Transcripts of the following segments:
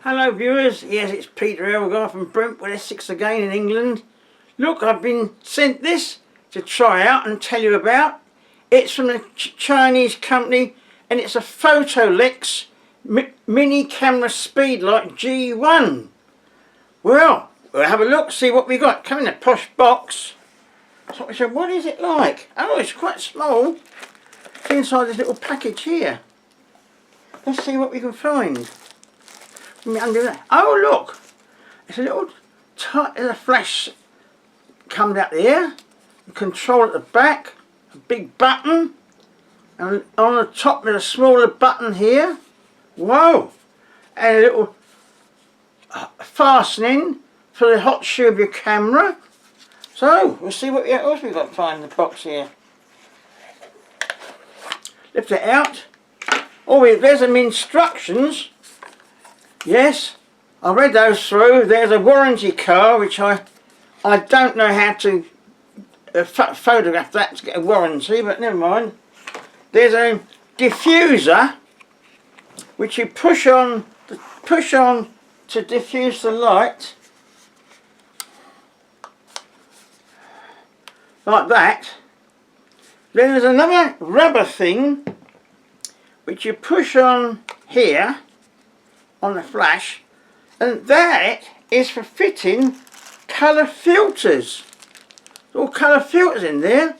Hello viewers, yes it's Peter Elgar from Brentwood Essex again in England. Look, I've been sent this to try out and tell you about. It's from a Chinese company and it's a PhotoLex mini camera Speedlite G1. Well, we'll have a look, see what we got. Come in a posh box. So we said, what is it like? Oh, it's quite small. It's inside this little package here. Let's see what we can find. Under that. Oh look, it's a little there's a flash comes out there, the control at the back, a big button, and on the top there's a smaller button here. Whoa, and a little fastening for the hot shoe of your camera. So we'll see what else we've got to find in the box here. Lift it out. Oh, there's some instructions. Yes, I read those through. There's a warranty card which I don't know how to photograph that to get a warranty, but never mind. There's a diffuser which you push on to diffuse the light, like that. Then there's another rubber thing which you push on here on the flash, and that is for fitting colour filters. All colour filters in there,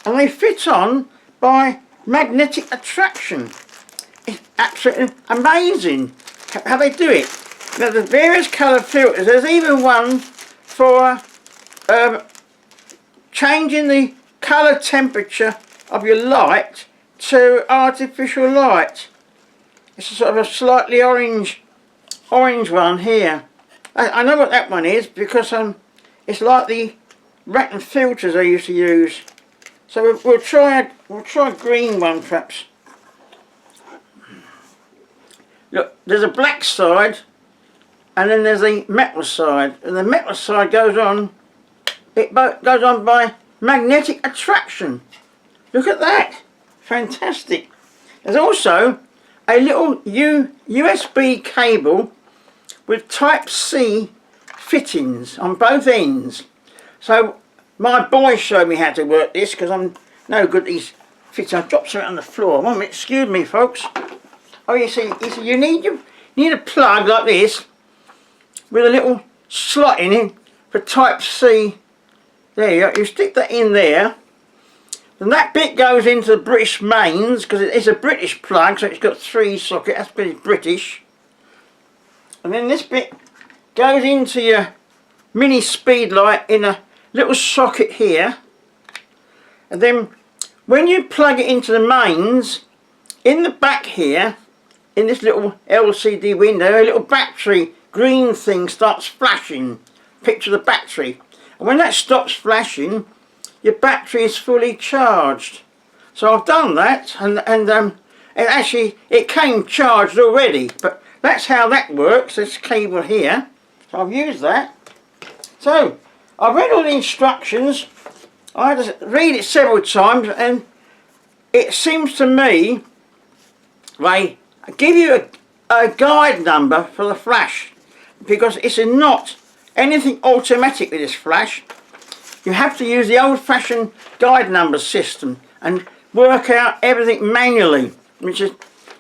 and they fit on by magnetic attraction. It's absolutely amazing how they do it. Now the various colour filters, there's even one for changing the colour temperature of your light to artificial light. It's a sort of a slightly orange one here. I know what that one is because it's like the Ratten filters I used to use. So we'll try a green one perhaps. Look, there's a black side and then there's a metal side, and the metal side goes on. It goes on by magnetic attraction. Look at that, fantastic. There's also a little USB cable with Type-C fittings on both ends. So my boy showed me how to work this because I'm no good at these fittings. I dropped something on the floor. One minute, excuse me folks. Oh, you see you need a plug like this with a little slot in it for Type-C. There you go. You stick that in there. And that bit goes into the British mains because it's a British plug, so it's got 3 sockets. That's pretty British. And then this bit goes into your mini Speedlite in a little socket here. And then when you plug it into the mains, in the back here, in this little LCD window, a little battery green thing starts flashing. Picture the battery. And when that stops flashing, your battery is fully charged. So I've done that, and it came charged already, but that's how that works, this cable here. So I've used that. So I've read all the instructions. I had to read it several times, and it seems to me they give you a guide number for the flash, because it's not anything automatic with this flash. You have to use the old-fashioned guide number system and work out everything manually, which is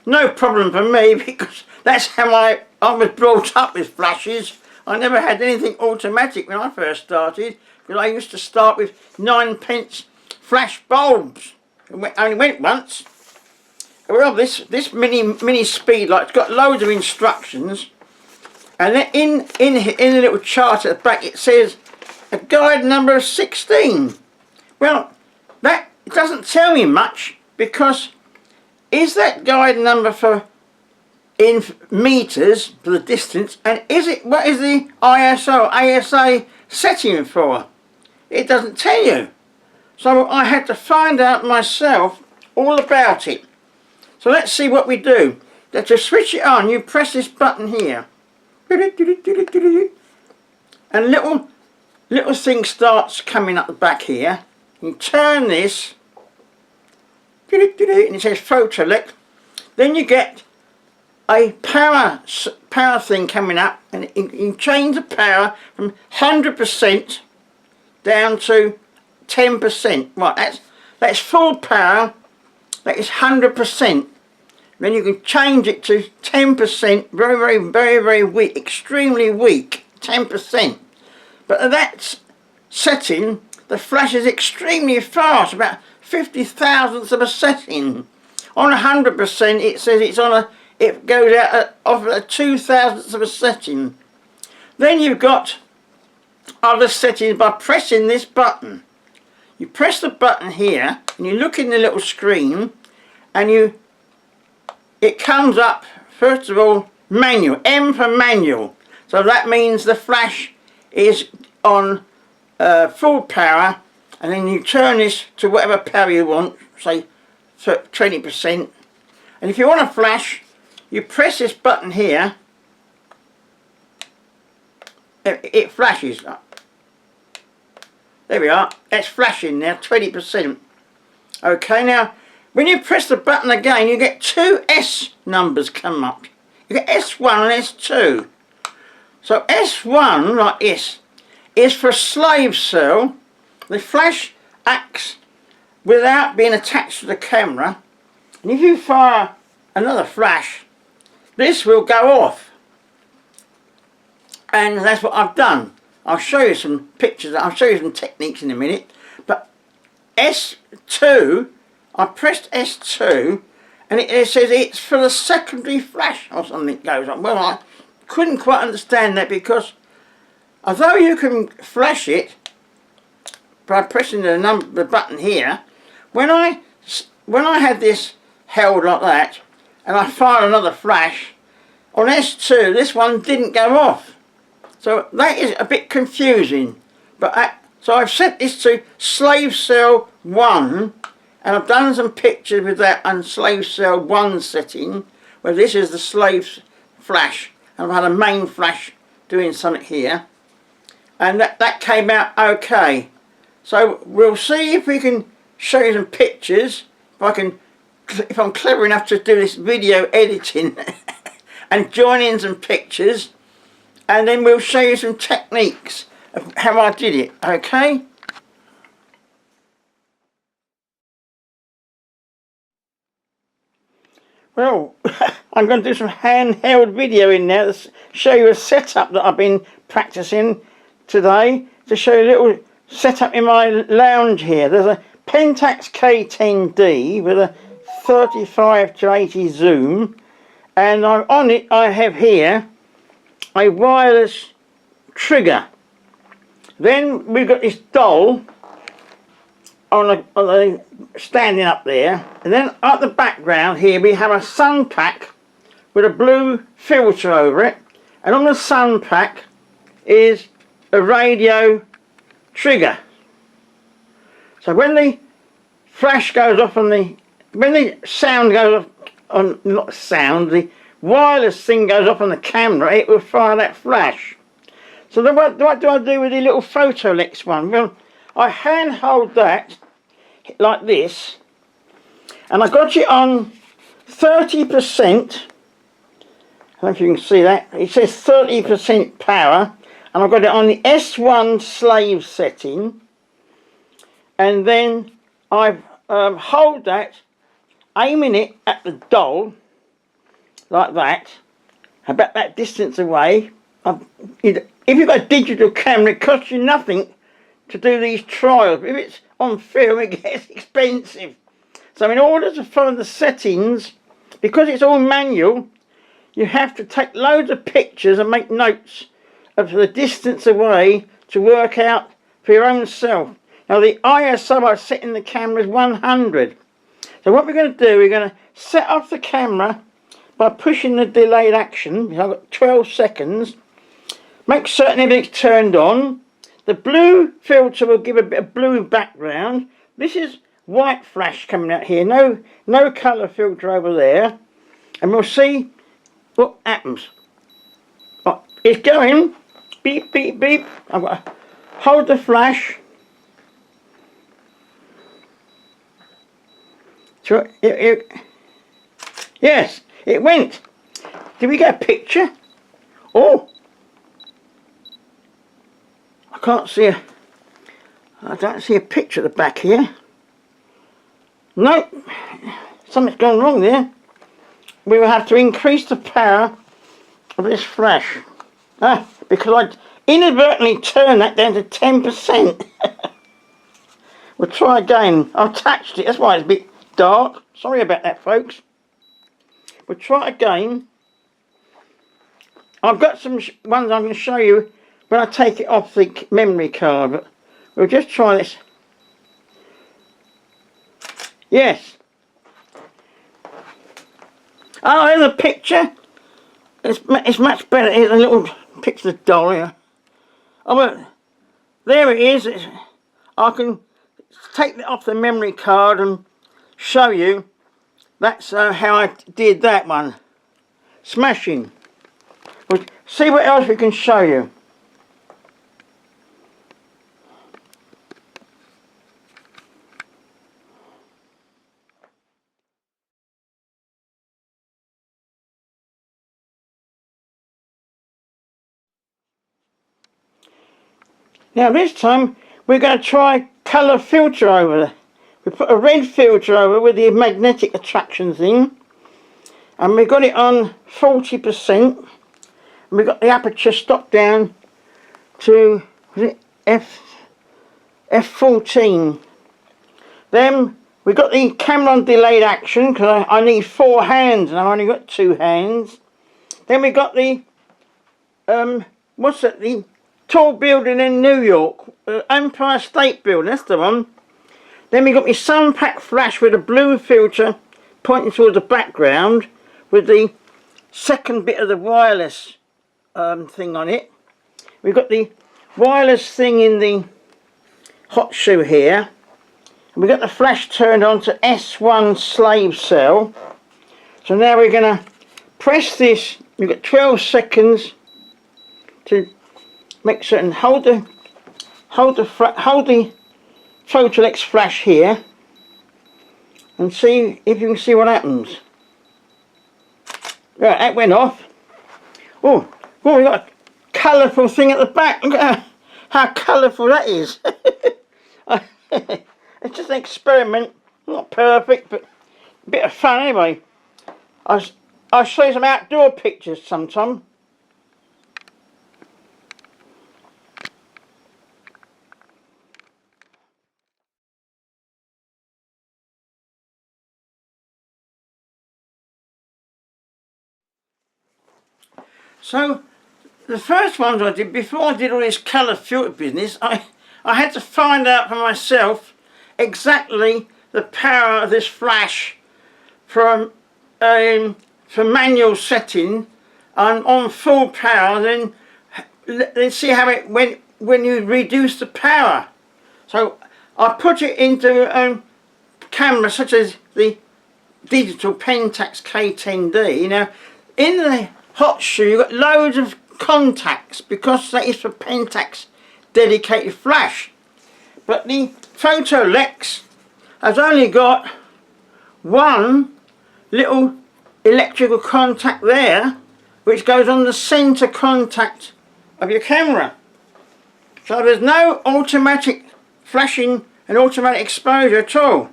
no problem for me because that's how I was brought up with flashes. I never had anything automatic when I first started because I used to start with 9p flash bulbs. It only went once. Well, this mini Speedlite's got loads of instructions, and then in the little chart at the back it says a guide number of 16. Well, that doesn't tell me much, because is that guide number for in meters for the distance, and what is the ASA setting for? It doesn't tell you. So I had to find out myself all about it. So let's see what we do. Now, to switch it on, you press this button here, and little thing starts coming up the back here. You turn this, and it says PhotoLex. Then you get a power thing coming up, and you change the power from 100% down to 10%. Right, that's full power. That is 100%. Then you can change it to 10%, very weak, extremely weak, 10%. But at that setting, the flash is extremely fast, about 50 thousandths of a second. On 100%, it says it goes out off at 2 thousandths of a second. Then you've got other settings by pressing this button. You press the button here, and you look in the little screen, and it comes up, first of all, manual, M for manual. So that means the flash is on full power, and then you turn this to whatever power you want, say 20%. And if you want a flash, you press this button here, it flashes. There we are, it's flashing now, 20%. Okay, now when you press the button again, you get two S numbers come up. You get S1 and S2. So S1, like this, is for slave cell. The flash acts without being attached to the camera. And if you fire another flash, this will go off. And that's what I've done. I'll show you some pictures, I'll show you some techniques in a minute. But S2, I pressed S2, and it says it's for the secondary flash or something goes on. Well, I couldn't quite understand that, because although you can flash it by pressing the button here, when I had this held like that and I fired another flash on S2, this one didn't go off. So that is a bit confusing. But so I've set this to slave cell 1, and I've done some pictures with that on slave cell 1 setting, where this is the slave flash, and I've had a main flash doing something here, and that came out okay. So we'll see if we can show you some pictures, if I'm clever enough to do this video editing and join in some pictures, and then we'll show you some techniques of how I did it, okay? Well, I'm going to do some handheld video in there to show you a setup that I've been practicing today, to show you a little setup in my lounge here. There's a Pentax K10D with a 35 to 80 zoom, and on it I have here a wireless trigger. Then we've got this doll standing up there, and then at the background here we have a sun pack with a blue filter over it, and on the sun pack is a radio trigger. So when the flash goes off when the sound goes off the wireless thing goes off on the camera, it will fire that flash. So then what do I do with the little PhotoLex one? Well, I handhold that like this, and I got it on 30%. I don't know if you can see that. It says 30% power, and I've got it on the S1 slave setting, and then I hold that, aiming it at the doll like that, about that distance away. If you've got a digital camera, it costs you nothing to do these trials. If it's on film, it gets expensive. So in order to follow the settings, because it's all manual, you have to take loads of pictures and make notes of the distance away to work out for your own self. Now the ISO I set in the camera is 100. So what we're going to do, we're going to set off the camera by pushing the delayed action. I've got 12 seconds. Make certain everything's turned on. The blue filter will give a bit of blue background. This is white flash coming out here. No colour filter over there. And we'll see what happens. Oh, it's going. Beep, beep, beep. I've got to hold the flash. So yes, it went. Did we get a picture? Oh, I can't see a... I don't see a picture at the back here. No, something's gone wrong there. We will have to increase the power of this flash. Because I inadvertently turned that down to 10%. We'll try again. I've touched it, that's why it's a bit dark. Sorry about that, folks. We'll try again. I've got some ones I'm going to show you when I take it off the memory card, but we'll just try this. Yes. Oh, there's a picture. It's much better. Here's a little picture of the doll here. Oh, but there it is. I can take it off the memory card and show you. That's how I did that one. Smashing. We'll see what else we can show you. Now this time we're going to try colour filter over. We put a red filter over with the magnetic attraction thing, and we got it on 40%, and we got the aperture stopped down to, was it F14. Then we got the camera on delayed action because I need 4 hands and I've only got 2 hands. Then we got the what's it, the tall building in New York, Empire State Building, that's the one. Then we got my sun pack flash with a blue filter pointing towards the background with the second bit of the wireless thing on it. We've got the wireless thing in the hot shoe here. And we've got the flash turned on to S1 slave cell. So now we're going to press this. We've got 12 seconds to make certain. Hold the PhotoLex flash here and see if you can see what happens. Right, that went off. Oh, we got a colourful thing at the back. Look at how colourful that is. It's just an experiment, not perfect, but a bit of fun anyway. I'll show you some outdoor pictures sometime. So, the first ones I did, before I did all this colour filter business, I had to find out for myself exactly the power of this flash from for manual setting and on full power. Then let's see how it went when you reduce the power. So I put it into cameras such as the digital Pentax K10D. Now in the hot shoe you've got loads of contacts because that is for Pentax dedicated flash, but the PhotoLex has only got one little electrical contact there which goes on the center contact of your camera. So there's no automatic flashing and automatic exposure at all.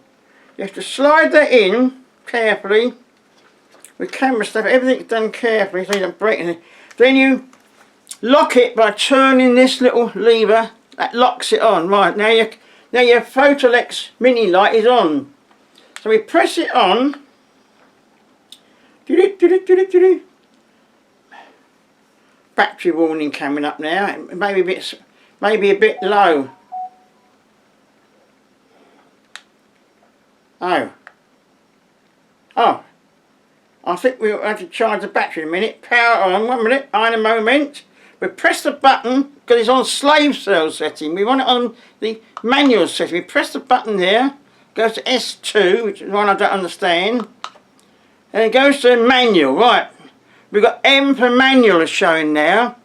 You have to slide that in carefully with camera stuff. Everything's done carefully so you don't break anything. Then you lock it by turning this little lever that locks it on. Right, now your PhotoLex mini light is on. So we press it on. Battery warning coming up now. Maybe a bit low. Oh, I think we'll have to charge the battery in a minute. Power on, 1 minute, in a moment. We press the button because it's on slave cell setting. We want it on the manual setting. We press the button here, goes to S2, which is one I don't understand. And it goes to manual, right. We've got M for manual is showing now.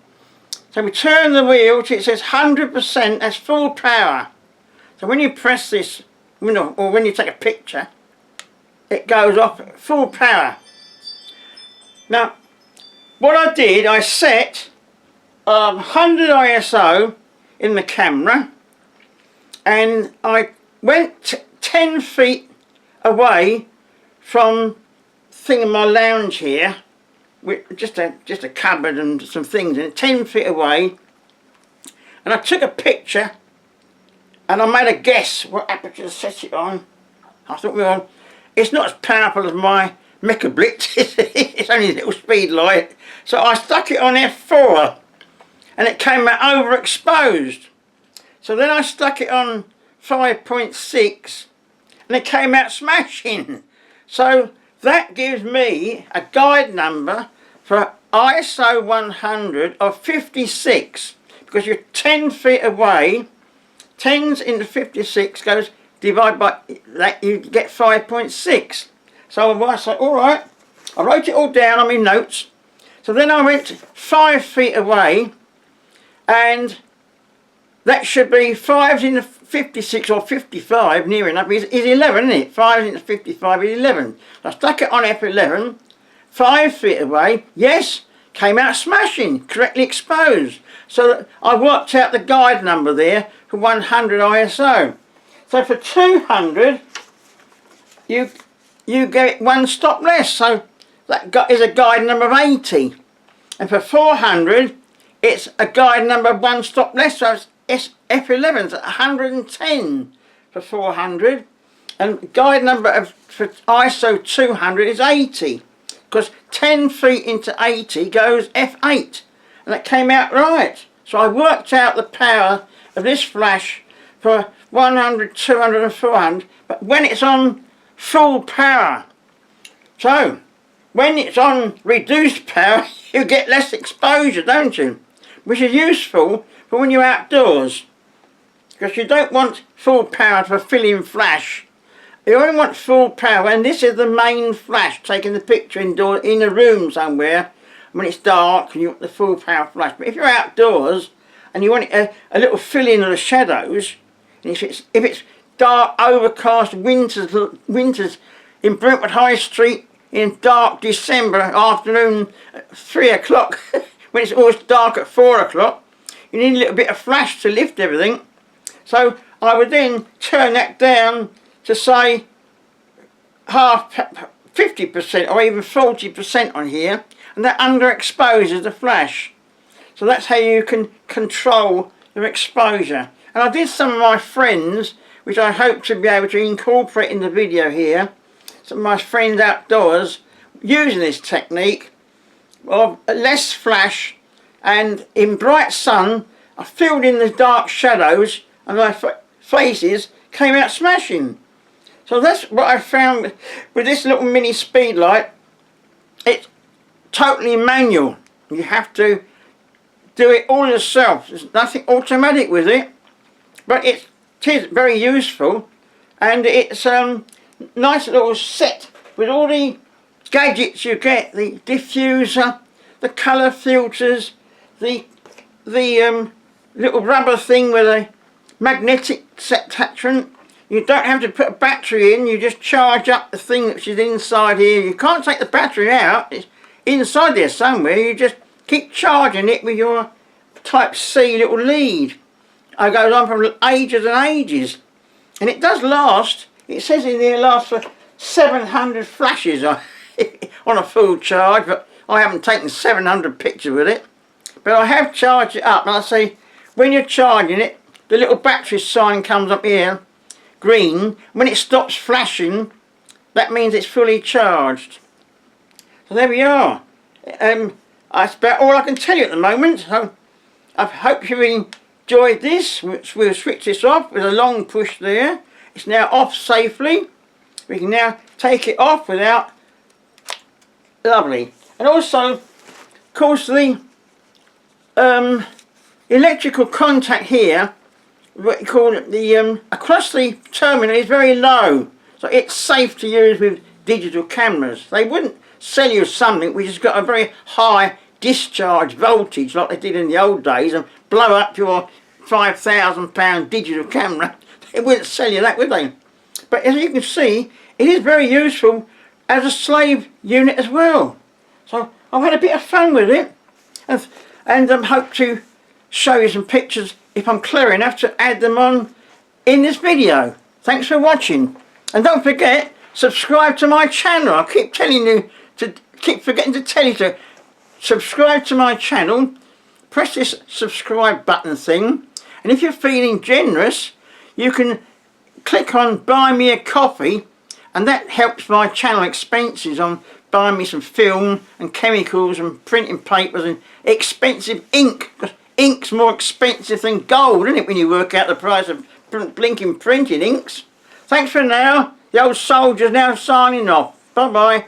So we turn the wheel till it says 100%, that's full power. So when you press this, or when you take a picture, it goes off at full power. Now, what I did, I set 100 ISO in the camera, and I went 10 feet away from thing in my lounge here, with just a cupboard and some things in it, 10 feet away, and I took a picture, and I made a guess what aperture to set it on. I thought, well, it's not as powerful as my Mecha Blitz, it's only a little Speedlite, so I stuck it on f4, and it came out overexposed. So then I stuck it on 5.6, and it came out smashing. So that gives me a guide number for ISO 100 of 56, because you're 10 feet away. 10s into 56 goes divided by that, you get 5.6. So I said, all right, I wrote it all down on my notes. So then I went 5 feet away, and that should be 5s into 56 or 55, near enough, is 11, isn't it? 5s into 55 is 11. I stuck it on F11, 5 feet away, yes, came out smashing, correctly exposed. So I worked out the guide number there for 100 ISO. So for 200, you get one stop less, so that is a guide number of 80. And for 400, it's a guide number of one stop less, so it's F11's at 110 for 400, and guide number for ISO 200 is 80, because 10 feet into 80 goes F8, and it came out right. So I worked out the power of this flash for 100, 200 and 400, but when it's on full power. So when it's on reduced power, you get less exposure, don't you? Which is useful for when you're outdoors, because you don't want full power for filling flash. You only want full power, and this is the main flash, taking the picture indoor in a room somewhere when it's dark and you want the full power flash. But if you're outdoors and you want a little fill-in of the shadows, and if it's dark, overcast, winters in Brentwood High Street in dark December afternoon at 3 o'clock, when it's always dark at 4 o'clock, you need a little bit of flash to lift everything. So I would then turn that down to say 50% or even 40% on here, and that underexposes the flash. So that's how you can control your exposure. And I did some of my friends, which I hope to be able to incorporate in the video here, some of my friends outdoors using this technique of less flash, and in bright sun I filled in the dark shadows and my faces came out smashing. So that's what I found with this little mini Speedlite. It's totally manual. You have to do it all yourself. There's nothing automatic with it, but it is very useful, and it's nice little set with all the gadgets you get, the diffuser, the colour filters, the little rubber thing with a magnetic attachment. You don't have to put a battery in, you just charge up the thing which is inside here. You can't take the battery out, it's inside there somewhere. You just keep charging it with your Type C little lead. It goes on for ages and ages, and it does last. It says in there it lasts for 700 flashes on a full charge, but I haven't taken 700 pictures with it. But I have charged it up, and I say when you're charging it, the little battery sign comes up here, green. When it stops flashing, that means it's fully charged. So there we are. That's about all I can tell you at the moment. So I hope you enjoyed this. We'll switch this off with a long push there. It's now off safely. We can now take it off without... Lovely. And also, of course, the electrical contact here, what you call it, the across the terminal is very low, so it's safe to use with digital cameras. They wouldn't sell you something which has got a very high discharge voltage like they did in the old days and blow up your £5,000 digital camera. They wouldn't sell you that, would they? But as you can see, it is very useful as a slave unit as well. So I've had a bit of fun with it, and hope to show you some pictures if I'm clever enough to add them on in this video. Thanks for watching, and don't forget, subscribe to my channel. I keep forgetting to tell you to subscribe to my channel. Press this subscribe button thing, and if you're feeling generous, you can click on buy me a coffee, and that helps my channel expenses on buying me some film and chemicals and printing papers and expensive ink, because ink's more expensive than gold, isn't it, when you work out the price of blinking printing inks. Thanks for now. The old soldier's now signing off. Bye bye.